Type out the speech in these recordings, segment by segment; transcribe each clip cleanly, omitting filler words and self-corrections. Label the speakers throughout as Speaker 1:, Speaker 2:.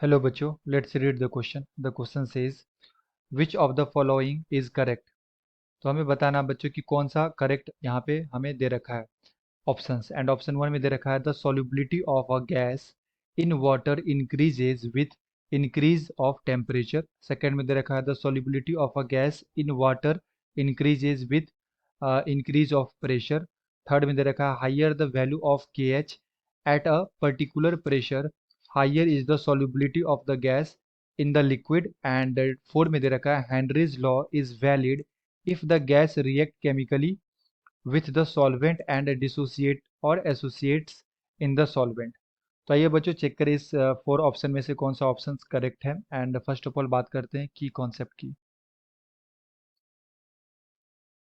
Speaker 1: Hello बच्चों, let's read the question. The question says which of the following is correct. तो हमें बताना बच्चों कि कौन सा करेक्ट यहाँ पे हमें दे रखा है ऑप्शंस। एंड ऑप्शन वन में दे रखा है the solubility of a gas in water increases with increase of temperature. Second में दे रखा है the solubility of a gas in water increases with increase of pressure. Third में दे रखा है हाइयर द वैल्यू ऑफ के H at a particular pressure higher is the solubility of the gas in the liquid. And fourth में दे रखा है Henry's law is valid if the gas react chemically with the solvent and dissociate or associates in the solvent। तो आइए बच्चों check करें इस four option में से कौन सा ऑप्शन करेक्ट है। एंड फर्स्ट ऑफ ऑल बात करते हैं की कॉन्सेप्ट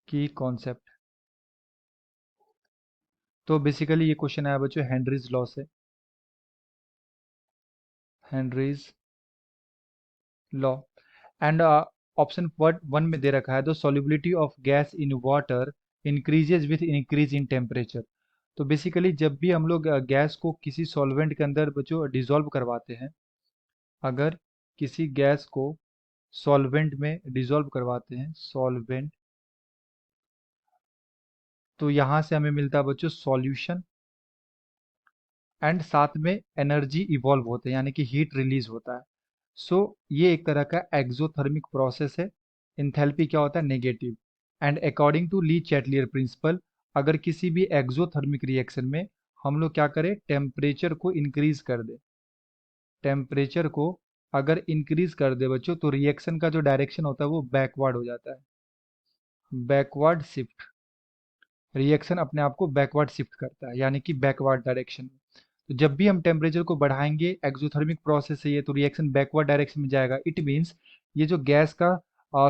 Speaker 1: की कॉन्सेप्ट। तो बेसिकली ये क्वेश्चन आया बच्चों हेनरीज लॉ से। Henry's law and option one में दे रखा है the solubility of gas in water increases with increase in temperature. तो बेसिकली जब भी हम लोग गैस को किसी सॉल्वेंट के अंदर बच्चों डिसॉल्व करवाते हैं, अगर किसी गैस को सॉल्वेंट में डिसॉल्व करवाते हैं सॉल्वेंट, तो यहाँ से हमें मिलता है बच्चों सॉल्यूशन एंड साथ में एनर्जी इवॉल्व होते हैं यानी कि हीट रिलीज होता है। सो ये एक तरह का एक्सोथर्मिक प्रोसेस है। इंथैल्पी क्या होता है negative. And according to Le Chatelier principle, अगर किसी भी एक्सोथर्मिक रिएक्शन में हम लोग क्या करें टेम्परेचर को इंक्रीज कर दे, टेम्परेचर को अगर इंक्रीज कर दे बच्चों तो रिएक्शन का जो डायरेक्शन होता है वो बैकवर्ड हो जाता है। बैकवर्ड शिफ्ट, रिएक्शन अपने आप को बैकवर्ड शिफ्ट करता है यानी कि बैकवर्ड डायरेक्शन में। तो जब भी हम टेम्परेचर को बढ़ाएंगे एक्सोथर्मिक प्रोसेस है ये, तो रिएक्शन बैकवर्ड डायरेक्शन में जाएगा। इट मीन्स ये जो गैस का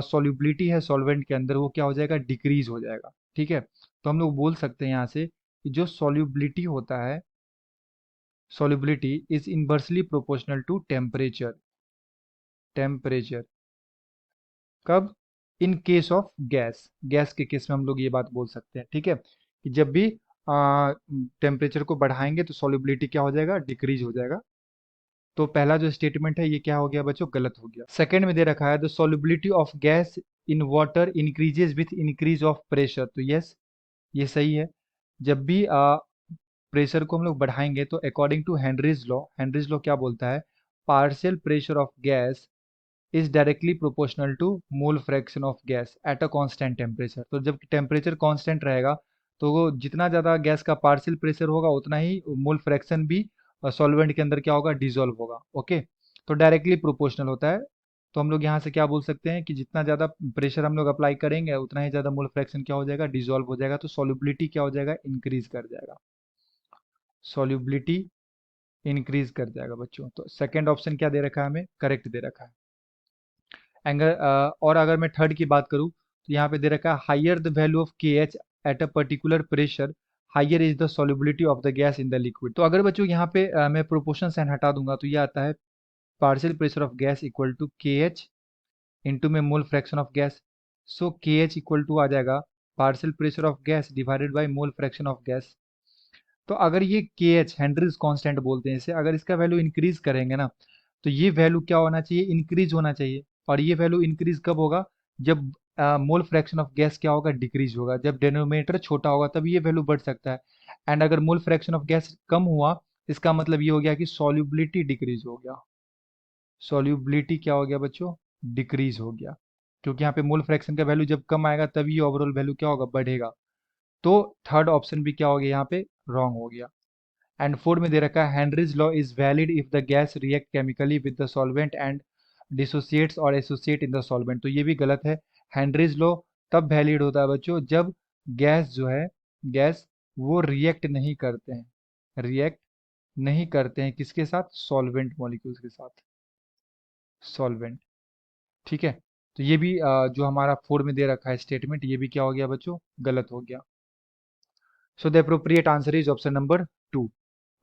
Speaker 1: सॉल्युबिलिटी है सॉल्वेंट के अंदर वो क्या हो जाएगा डिक्रीज हो जाएगा। ठीक है, तो हम लोग बोल सकते हैं यहाँ से कि जो सॉल्युबिलिटी होता है solubility is inversely proportional to temperature। Temperature कब? In case of gas, gas के केस में हम लोग ये बात बोल सकते हैं। ठीक है, कि जब भी टेम्परेचर को बढ़ाएंगे तो solubility क्या हो जाएगा डिक्रीज हो जाएगा। तो पहला जो स्टेटमेंट है ये क्या हो गया बच्चों गलत हो गया। सेकंड में दे रखा है the solubility of gas in water increases with increase of pressure. तो यस ये सही है। जब भी प्रेशर को हम लोग बढ़ाएंगे तो अकॉर्डिंग टू हेनरीज लॉ क्या बोलता है partial pressure of gas is directly proportional to mole fraction of gas at a constant temperature. तो जब टेम्परेचर कांस्टेंट रहेगा तो वो जितना ज़्यादा गैस का पार्शियल प्रेशर होगा उतना ही मोल फ्रैक्शन भी सॉल्वेंट के अंदर क्या होगा डिजोल्व होगा। ओके, तो डायरेक्टली प्रोपोर्शनल होता है। तो हम लोग यहाँ से क्या बोल सकते हैं कि जितना ज़्यादा प्रेशर हम लोग अप्लाई करेंगे उतना ही ज़्यादा मोल फ्रैक्शन क्या हो जाएगा डिजोल्व हो जाएगा। तो सॉल्युबिलिटी क्या हो जाएगा इंक्रीज कर जाएगा, सॉल्युबिलिटी इंक्रीज कर जाएगा बच्चों। तो सेकंड ऑप्शन क्या दे रखा है हमें करेक्ट दे रखा है। एंगल और अगर मैं थर्ड की बात करूं तो यहाँ पे दे रखा है हाइयर द वैल्यू ऑफ के H at a particular pressure higher is the solubility of the gas in the liquid. तो अगर बच्चों यहाँ पे मैं प्रोपोर्शन साइन हटा दूंगा तो ये आता है partial pressure of gas equal to K H into में mole fraction of gas. So K H equal to आ जाएगा partial pressure of gas divided by mole fraction of gas. तो अगर ये के एच हेनरीज कांस्टेंट बोलते हैं इसे, अगर इसका वैल्यू इंक्रीज करेंगे ना तो ये वैल्यू क्या होना चाहिए इंक्रीज होना चाहिए। और ये वैल्यू इंक्रीज कब होगा जब मोल फ्रैक्शन ऑफ गैस क्या होगा डिक्रीज होगा। जब डिनोमिनेटर छोटा होगा तब ये वैल्यू बढ़ सकता है। एंड अगर मोल फ्रैक्शन ऑफ गैस कम हुआ इसका मतलब ये हो गया कि सॉल्युबिलिटी डिक्रीज हो गया। सॉल्युबिलिटी क्या हो गया बच्चों डिक्रीज हो गया, क्योंकि यहाँ पे मोल फ्रैक्शन का वैल्यू जब कम आएगा तभी ओवरऑल वैल्यू क्या होगा बढ़ेगा। तो थर्ड ऑप्शन भी क्या हो गया यहाँ पे रॉन्ग हो गया। एंड फोर्थ में दे रखा है Henry's law is valid if the gas react chemically with the solvent and dissociates और एसोसिएट इन द सॉल्वेंट। तो ये भी गलत है। हेनरीज लॉ तब वैलिड होता है बच्चों जब गैस जो है गैस वो रिएक्ट नहीं करते हैं, रिएक्ट नहीं करते हैं किसके साथ सॉल्वेंट मॉलिक्यूल्स के साथ, सॉल्वेंट। ठीक है, तो ये भी जो हमारा फोर में दे रखा है स्टेटमेंट ये भी क्या हो गया बच्चों गलत हो गया। So the appropriate answer is option number 2.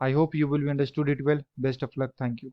Speaker 1: I hope you will be understood it well. Best of luck. Thank you.